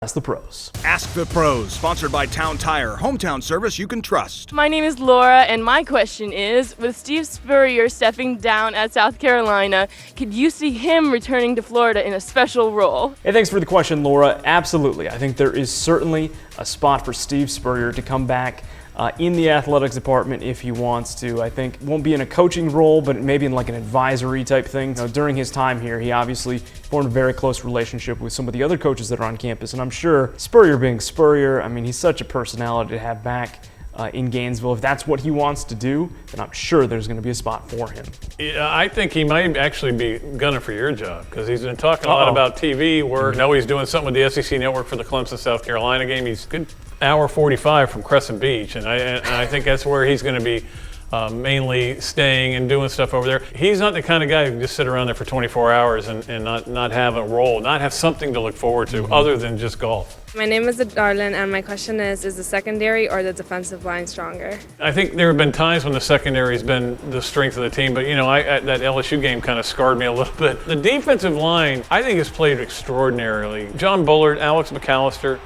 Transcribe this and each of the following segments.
Ask the Pros. Ask the Pros, sponsored by Town Tire, hometown service you can trust. My name is Laura, and my question is, with Steve Spurrier stepping down at South Carolina, could you see him returning to Florida in a special role? Hey, thanks for the question, Laura. Absolutely. I think there is certainly a spot for Steve Spurrier to come back in the athletics department if he wants to. I think won't be in a coaching role, but maybe in like an advisory type thing. During his time here, he obviously formed a very close relationship with some of the other coaches that are on campus, and I'm sure Spurrier being Spurrier, I mean, he's such a personality to have back in Gainesville. If that's what he wants to do, then I'm sure there's going to be a spot for him. Yeah, I think he might actually be gunning for your job because he's been talking a lot about TV work. I know he's doing something with the SEC Network for the Clemson South Carolina game. He's a good hour 45 from Crescent Beach, and I think that's where he's going to be mainly staying and doing stuff over there. He's not the kind of guy who can just sit around there for 24 hours and not have a role, not have something to look forward to other than just golf. My name is Darlin, and my question is the secondary or the defensive line stronger? I think there have been times when the secondary's been the strength of the team, but that LSU game kind of scarred me a little bit. The defensive line, I think, has played extraordinarily. John Bullard, Alex McAllister,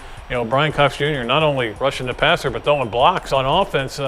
Brian Cox Jr., not only rushing the passer, but throwing blocks on offense.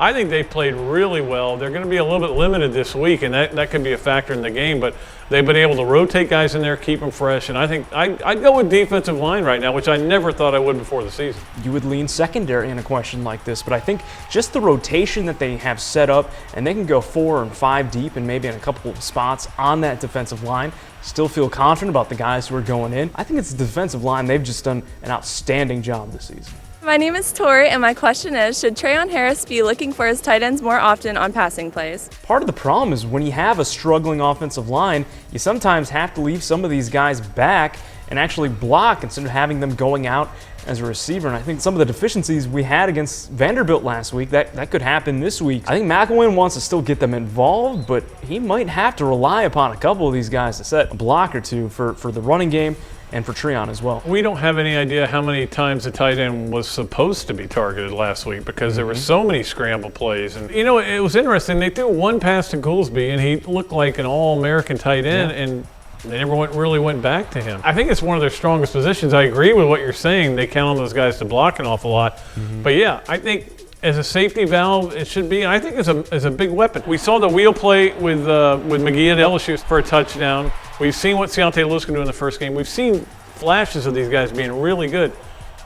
I think they've played really well. They're going to be a little bit limited this week, and that could be a factor in the game, but they've been able to rotate guys in there, keep them fresh, and I think I'd go with defensive line right now, which I never thought I would before the season. You would lean secondary in a question like this, but I think just the rotation that they have set up, and they can go 4 and 5 deep and maybe in a couple of spots on that defensive line, still feel confident about the guys who are going in. I think it's the defensive line. They've just done an outstanding job this season. My name is Tori, and my question is, should Trayon Harris be looking for his tight ends more often on passing plays? Part of the problem is when you have a struggling offensive line, you sometimes have to leave some of these guys back and actually block instead of having them going out as a receiver. And I think some of the deficiencies we had against Vanderbilt last week, that could happen this week. I think McElwain wants to still get them involved, but he might have to rely upon a couple of these guys to set a block or two for the running game and for Trayon as well. We don't have any idea how many times the tight end was supposed to be targeted last week because there were so many scramble plays. And, it was interesting. They threw one pass to Goolsby, and he looked like an all-American tight end, and they never really went back to him. I think it's one of their strongest positions. I agree with what you're saying. They count on those guys to block an awful lot. But, yeah, I think as a safety valve, it should be. I think it's a big weapon. We saw the wheel play with McGee at LSU for a touchdown. We've seen what Keontae Lewis can do in the first game. We've seen flashes of these guys being really good.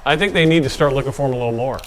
I think they need to start looking for him a little more.